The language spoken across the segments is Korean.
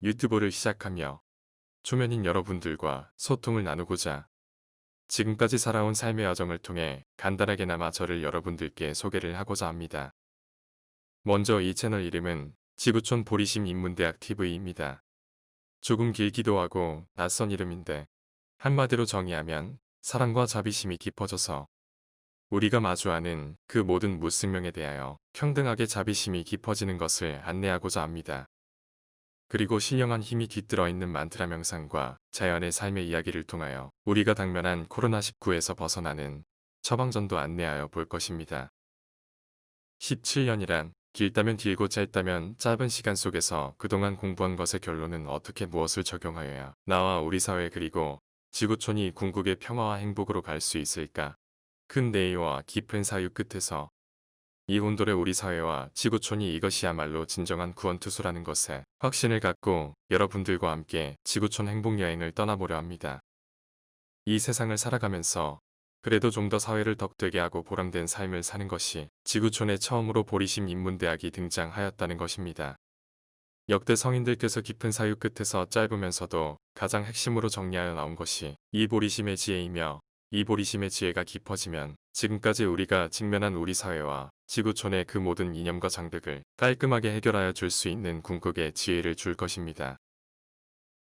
유튜브를 시작하며 초면인 여러분들과 소통을 나누고자 지금까지 살아온 삶의 여정을 통해 간단하게나마 저를 여러분들께 소개를 하고자 합니다. 먼저 이 채널 이름은 지구촌 보리심 인문대학 TV입니다. 조금 길기도 하고 낯선 이름인데 한마디로 정의하면 사랑과 자비심이 깊어져서 우리가 마주하는 그 모든 무생명에 대하여 평등하게 자비심이 깊어지는 것을 안내하고자 합니다. 그리고 신령한 힘이 깃들어 있는 만트라 명상과 자연의 삶의 이야기를 통하여 우리가 당면한 코로나19에서 벗어나는 처방전도 안내하여 볼 것입니다. 17년이란 길다면 길고 짧다면 짧은 시간 속에서 그동안 공부한 것의 결론은 어떻게 무엇을 적용하여야 나와 우리 사회 그리고 지구촌이 궁극의 평화와 행복으로 갈 수 있을까? 큰 내의와 깊은 사유 끝에서 이 혼돌의 우리 사회와 지구촌이 이것이야말로 진정한 구원투수라는 것에 확신을 갖고 여러분들과 함께 지구촌 행복여행을 떠나보려 합니다. 이 세상을 살아가면서 그래도 좀 더 사회를 덕되게 하고 보람된 삶을 사는 것이 지구촌에 처음으로 보리심 인문대학이 등장하였다는 것입니다. 역대 성인들께서 깊은 사유 끝에서 짧으면서도 가장 핵심으로 정리하여 나온 것이 이 보리심의 지혜이며 이 보리심의 지혜가 깊어지면 지금까지 우리가 직면한 우리 사회와 지구촌의 그 모든 이념과 장벽을 깔끔하게 해결하여 줄 수 있는 궁극의 지혜를 줄 것입니다.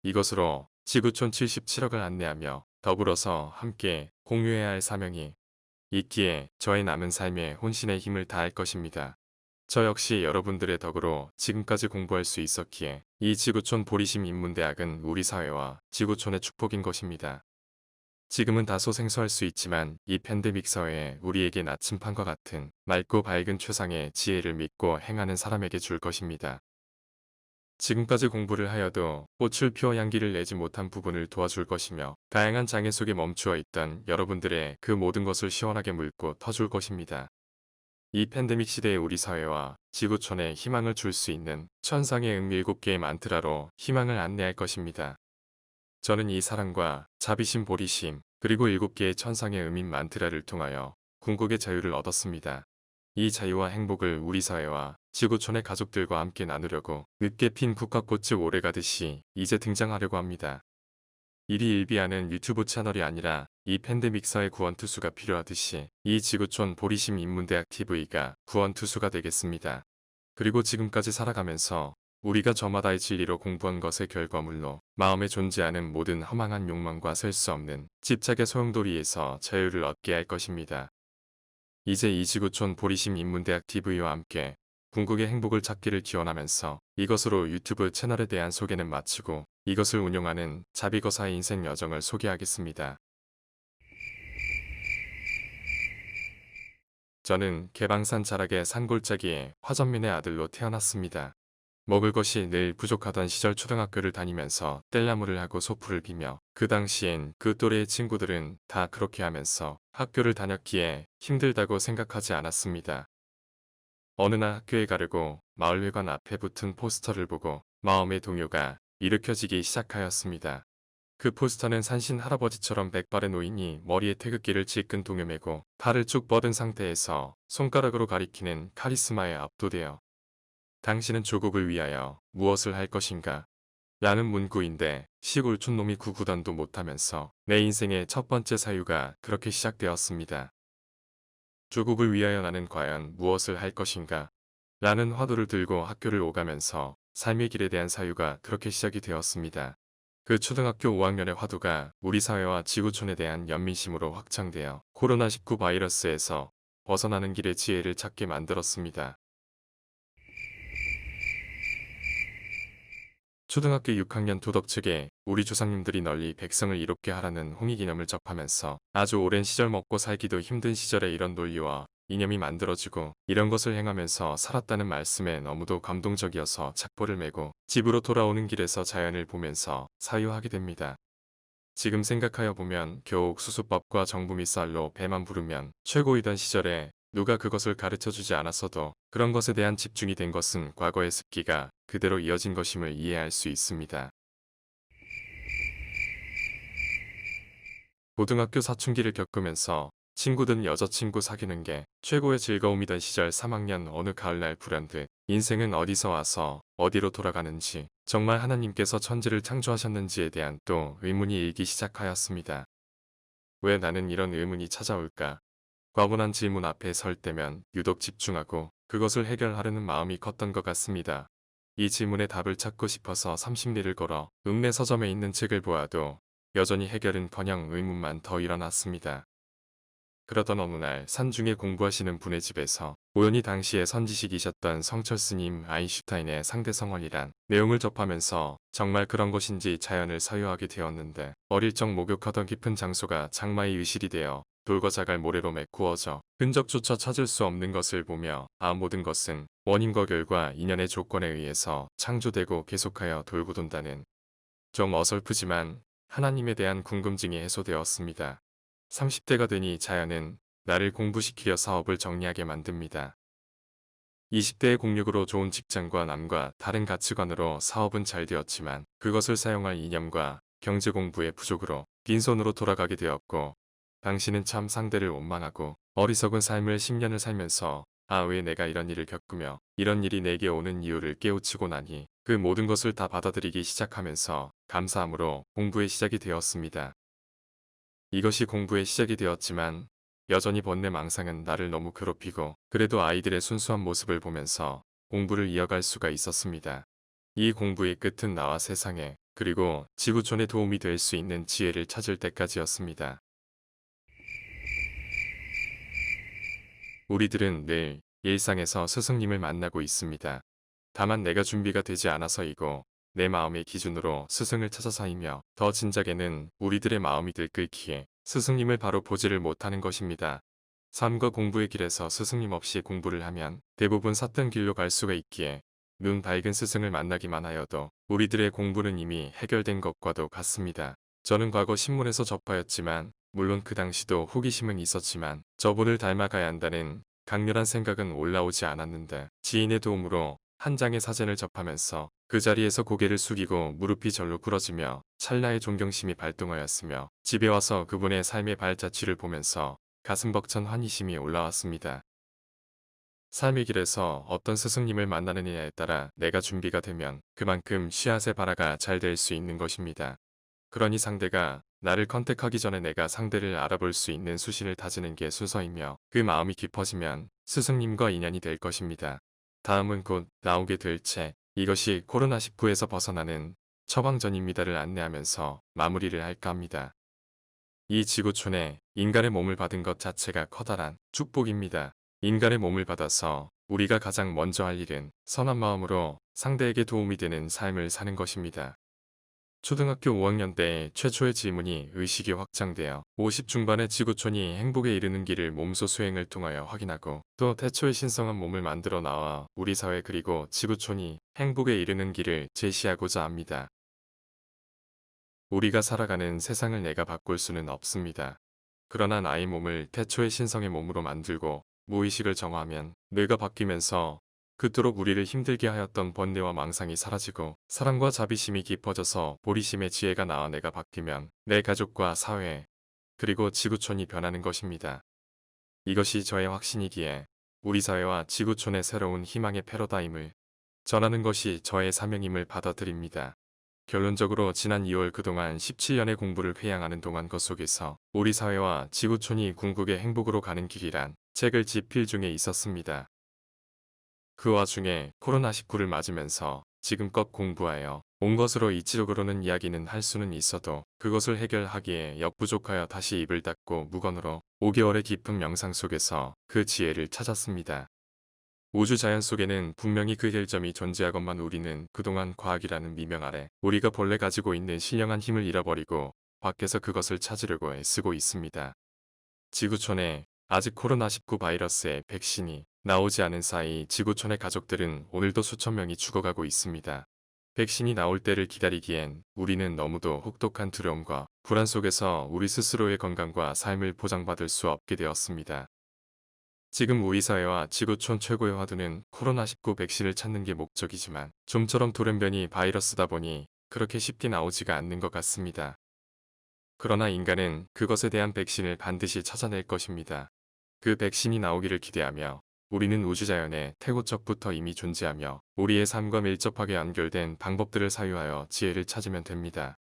이것으로 지구촌 77억을 안내하며 더불어서 함께 공유해야 할 사명이 있기에 저의 남은 삶에 혼신의 힘을 다할 것입니다. 저 역시 여러분들의 덕으로 지금까지 공부할 수 있었기에 이 지구촌 보리심 인문대학은 우리 사회와 지구촌의 축복인 것입니다. 지금은 다소 생소할 수 있지만 이 팬데믹 사회에 우리에게 나침판과 같은 맑고 밝은 최상의 지혜를 믿고 행하는 사람에게 줄 것입니다. 지금까지 공부를 하여도 꽃을 피워 향기를 내지 못한 부분을 도와줄 것이며 다양한 장애 속에 멈추어 있던 여러분들의 그 모든 것을 시원하게 물고 터줄 것입니다. 이 팬데믹 시대의 우리 사회와 지구촌에 희망을 줄 수 있는 천상의 7개의 만트라로 희망을 안내할 것입니다. 저는 이 사랑과 자비심 보리심 그리고 7개의 천상의 음인 만트라를 통하여 궁극의 자유를 얻었습니다. 이 자유와 행복을 우리 사회와 지구촌의 가족들과 함께 나누려고 늦게 핀 국화꽃이 오래가듯이 이제 등장하려고 합니다. 일희일비하는 유튜브 채널이 아니라 이 팬데믹 사회 구원투수가 필요하듯이 이 지구촌 보리심 인문대학 TV가 구원투수가 되겠습니다. 그리고 지금까지 살아가면서 우리가 저마다의 진리로 공부한 것의 결과물로 마음에 존재하는 모든 허망한 욕망과 셀 수 없는 집착의 소용돌이에서 자유를 얻게 할 것입니다. 이제 이 지구촌 보리심 인문대학 TV와 함께 궁극의 행복을 찾기를 기원하면서 이것으로 유튜브 채널에 대한 소개는 마치고 이것을 운영하는 자비거사의 인생 여정을 소개하겠습니다. 저는 개방산 자락의 산골짜기의 화전민의 아들로 태어났습니다. 먹을 것이 늘 부족하던 시절 초등학교를 다니면서 뗄나무를 하고 소풀을 비며 그 당시엔 그 또래의 친구들은 다 그렇게 하면서 학교를 다녔기에 힘들다고 생각하지 않았습니다. 어느 날 학교에 가려고 마을회관 앞에 붙은 포스터를 보고 마음의 동요가 일으켜지기 시작하였습니다. 그 포스터는 산신 할아버지처럼 백발의 노인이 머리에 태극기를 질끈 동여매고 팔을 쭉 뻗은 상태에서 손가락으로 가리키는 카리스마에 압도되어 당신은 조국을 위하여 무엇을 할 것인가? 라는 문구인데 시골 촌놈이 구구단도 못하면서 내 인생의 첫 번째 사유가 그렇게 시작되었습니다. 조국을 위하여 나는 과연 무엇을 할 것인가? 라는 화두를 들고 학교를 오가면서 삶의 길에 대한 사유가 그렇게 시작이 되었습니다. 그 초등학교 5학년의 화두가 우리 사회와 지구촌에 대한 연민심으로 확장되어 코로나19 바이러스에서 벗어나는 길의 지혜를 찾게 만들었습니다. 초등학교 6학년 도덕책에 우리 조상님들이 널리 백성을 이롭게 하라는 홍익이념을 접하면서 아주 오랜 시절 먹고 살기도 힘든 시절에 이런 논리와 이념이 만들어지고 이런 것을 행하면서 살았다는 말씀에 너무도 감동적이어서 착보를 메고 집으로 돌아오는 길에서 자연을 보면서 사유하게 됩니다. 지금 생각하여 보면 겨우 옥수수밥과 정부미쌀로 배만 부르면 최고이던 시절에 누가 그것을 가르쳐주지 않았어도 그런 것에 대한 집중이 된 것은 과거의 습기가 그대로 이어진 것임을 이해할 수 있습니다. 고등학교 사춘기를 겪으면서 친구든 여자친구 사귀는 게 최고의 즐거움이던 시절 3학년 어느 가을날 불현듯 인생은 어디서 와서 어디로 돌아가는지, 정말 하나님께서 천지를 창조하셨는지에 대한 또 의문이 일기 시작하였습니다. 왜 나는 이런 의문이 찾아올까? 과분한 질문 앞에 설 때면 유독 집중하고 그것을 해결하려는 마음이 컸던 것 같습니다. 이 질문에 답을 찾고 싶어서 30리를 걸어 읍내 서점에 있는 책을 보아도 여전히 해결은커녕 의문만 더 일어났습니다. 그러던 어느 날 산중에 공부하시는 분의 집에서 우연히 당시에 선지식이셨던 성철스님 아인슈타인의 상대성원이란 내용을 접하면서 정말 그런 것인지 자연을 사유하게 되었는데, 어릴 적 목욕하던 깊은 장소가 장마의 유실이 되어 돌과 자갈 모래로 메꾸어져 흔적조차 찾을 수 없는 것을 보며 모든 것은 원인과 결과 인연의 조건에 의해서 창조되고 계속하여 돌고 돈다는, 좀 어설프지만 하나님에 대한 궁금증이 해소되었습니다. 30대가 되니 자연은 나를 공부시키려 사업을 정리하게 만듭니다. 20대의 공력으로 좋은 직장과 남과 다른 가치관으로 사업은 잘 되었지만 그것을 사용할 이념과 경제 공부의 부족으로 빈손으로 돌아가게 되었고, 당신은 참 상대를 원망하고 어리석은 삶을 10년을 살면서 왜 내가 이런 일을 겪으며 이런 일이 내게 오는 이유를 깨우치고 나니 그 모든 것을 다 받아들이기 시작하면서 감사함으로 공부의 시작이 되었습니다. 이것이 공부의 시작이 되었지만 여전히 번뇌 망상은 나를 너무 괴롭히고, 그래도 아이들의 순수한 모습을 보면서 공부를 이어갈 수가 있었습니다. 이 공부의 끝은 나와 세상에, 그리고 지구촌에 도움이 될 수 있는 지혜를 찾을 때까지였습니다. 우리들은 늘 일상에서 스승님을 만나고 있습니다. 다만 내가 준비가 되지 않아서이고 내 마음의 기준으로 스승을 찾아서이며, 더 진작에는 우리들의 마음이 들끓기에 스승님을 바로 보지를 못하는 것입니다. 삶과 공부의 길에서 스승님 없이 공부를 하면 대부분 삿된 길로 갈 수가 있기에 눈 밝은 스승을 만나기만 하여도 우리들의 공부는 이미 해결된 것과도 같습니다. 저는 과거 신문에서 접하였지만, 물론 그 당시도 호기심은 있었지만 저분을 닮아가야 한다는 강렬한 생각은 올라오지 않았는데, 지인의 도움으로 한 장의 사진을 접하면서 그 자리에서 고개를 숙이고 무릎이 절로 꿇어지며 찰나의 존경심이 발동하였으며, 집에 와서 그분의 삶의 발자취를 보면서 가슴 벅찬 환희심이 올라왔습니다. 삶의 길에서 어떤 스승님을 만나느냐에 따라 내가 준비가 되면 그만큼 씨앗의 발화가 잘 될 수 있는 것입니다. 그러니 상대가 나를 컨택하기 전에 내가 상대를 알아볼 수 있는 수신을 다지는 게 순서이며, 그 마음이 깊어지면 스승님과 인연이 될 것입니다. 다음은 곧 나오게 될 책, 이것이 코로나19에서 벗어나는 처방전입니다를 안내하면서 마무리를 할까 합니다. 이 지구촌에 인간의 몸을 받은 것 자체가 커다란 축복입니다. 인간의 몸을 받아서 우리가 가장 먼저 할 일은 선한 마음으로 상대에게 도움이 되는 삶을 사는 것입니다. 초등학교 5학년 때 최초의 질문이 의식이 확장되어 50 중반의 지구촌이 행복에 이르는 길을 몸소 수행을 통하여 확인하고, 또 태초의 신성한 몸을 만들어 나와 우리 사회 그리고 지구촌이 행복에 이르는 길을 제시하고자 합니다. 우리가 살아가는 세상을 내가 바꿀 수는 없습니다. 그러나 나의 몸을 태초의 신성의 몸으로 만들고 무의식을 정화하면 뇌가 바뀌면서 그토록 우리를 힘들게 하였던 번뇌와 망상이 사라지고 사랑과 자비심이 깊어져서 보리심의 지혜가 나와 내가 바뀌면 내 가족과 사회, 그리고 지구촌이 변하는 것입니다. 이것이 저의 확신이기에 우리 사회와 지구촌의 새로운 희망의 패러다임을 전하는 것이 저의 사명임을 받아들입니다. 결론적으로 지난 2월 그동안 17년의 공부를 회양하는 동안 것 속에서 우리 사회와 지구촌이 궁극의 행복으로 가는 길이란 책을 집필 중에 있었습니다. 그 와중에 코로나19를 맞으면서 지금껏 공부하여 온 것으로 이치적으로는 이야기는 할 수는 있어도 그것을 해결하기에 역부족하여 다시 입을 닫고 무건으로 5개월의 깊은 명상 속에서 그 지혜를 찾았습니다. 우주 자연 속에는 분명히 그 결점이 존재하건만 우리는 그동안 과학이라는 미명 아래 우리가 본래 가지고 있는 신령한 힘을 잃어버리고 밖에서 그것을 찾으려고 애쓰고 있습니다. 지구촌에 아직 코로나19 바이러스의 백신이 나오지 않은 사이 지구촌의 가족들은 오늘도 수천 명이 죽어가고 있습니다. 백신이 나올 때를 기다리기엔 우리는 너무도 혹독한 두려움과 불안 속에서 우리 스스로의 건강과 삶을 보장받을 수 없게 되었습니다. 지금 우리 사회와 지구촌 최고의 화두는 코로나19 백신을 찾는 게 목적이지만 좀처럼 돌연변이 바이러스다 보니 그렇게 쉽게 나오지가 않는 것 같습니다. 그러나 인간은 그것에 대한 백신을 반드시 찾아낼 것입니다. 그 백신이 나오기를 기대하며 우리는 우주자연의 태고적부터 이미 존재하며 우리의 삶과 밀접하게 연결된 방법들을 사유하여 지혜를 찾으면 됩니다.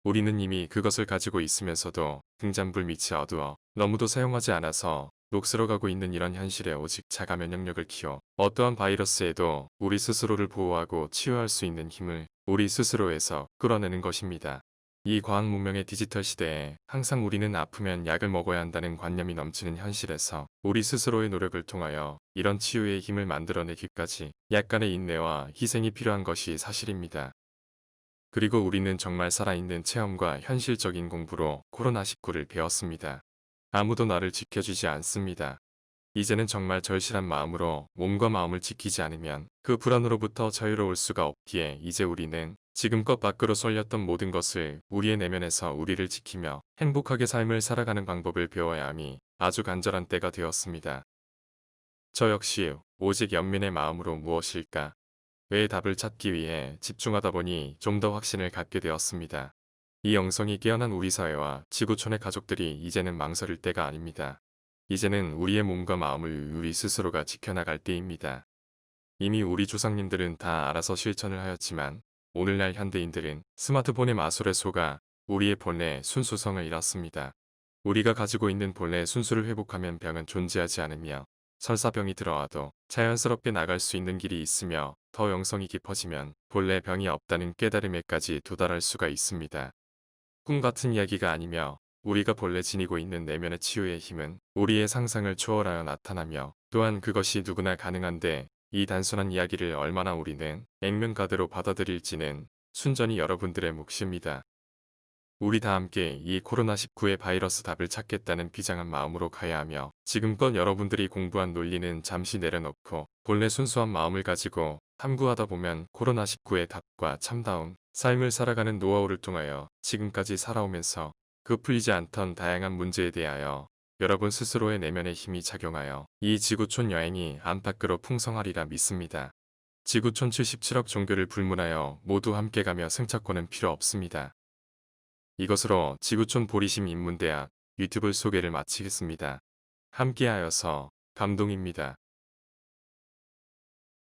우리는 이미 그것을 가지고 있으면서도 등잔불 밑이 어두워 너무도 사용하지 않아서 녹슬어가고 있는 이런 현실에 오직 자가 면역력을 키워 어떠한 바이러스에도 우리 스스로를 보호하고 치유할 수 있는 힘을 우리 스스로에서 끌어내는 것입니다. 이 과학 문명의 디지털 시대에 항상 우리는 아프면 약을 먹어야 한다는 관념이 넘치는 현실에서 우리 스스로의 노력을 통하여 이런 치유의 힘을 만들어내기까지 약간의 인내와 희생이 필요한 것이 사실입니다. 그리고 우리는 정말 살아있는 체험과 현실적인 공부로 코로나19를 배웠습니다. 아무도 나를 지켜주지 않습니다. 이제는 정말 절실한 마음으로 몸과 마음을 지키지 않으면 그 불안으로부터 자유로울 수가 없기에 이제 우리는 지금껏 밖으로 쏠렸던 모든 것을 우리의 내면에서 우리를 지키며 행복하게 삶을 살아가는 방법을 배워야 함이 아주 간절한 때가 되었습니다. 저 역시 오직 연민의 마음으로 무엇일까? 왜 답을 찾기 위해 집중하다 보니 좀 더 확신을 갖게 되었습니다. 이 영성이 깨어난 우리 사회와 지구촌의 가족들이 이제는 망설일 때가 아닙니다. 이제는 우리의 몸과 마음을 우리 스스로가 지켜나갈 때입니다. 이미 우리 조상님들은 다 알아서 실천을 하였지만 오늘날 현대인들은 스마트폰의 마술에 속아 우리의 본래 순수성을 잃었습니다. 우리가 가지고 있는 본래의 순수를 회복하면 병은 존재하지 않으며 설사 병이 들어와도 자연스럽게 나갈 수 있는 길이 있으며 더 영성이 깊어지면 본래 병이 없다는 깨달음에까지 도달할 수가 있습니다. 꿈 같은 이야기가 아니며 우리가 본래 지니고 있는 내면의 치유의 힘은 우리의 상상을 초월하여 나타나며 또한 그것이 누구나 가능한데 이 단순한 이야기를 얼마나 우리는 액면가대로 받아들일지는 순전히 여러분들의 몫입니다. 우리 다 함께 이 코로나19의 바이러스 답을 찾겠다는 비장한 마음으로 가야 하며 지금껏 여러분들이 공부한 논리는 잠시 내려놓고 본래 순수한 마음을 가지고 탐구하다 보면 코로나19의 답과 참다운 삶을 살아가는 노하우를 통하여 지금까지 살아오면서 그 풀리지 않던 다양한 문제에 대하여 여러분 스스로의 내면의 힘이 작용하여 이 지구촌 여행이 안팎으로 풍성하리라 믿습니다. 지구촌 77억 종교를 불문하여 모두 함께 가며 승차권은 필요 없습니다. 이것으로 지구촌 보리심 인문대학 유튜브 소개를 마치겠습니다. 함께하여서 감동입니다.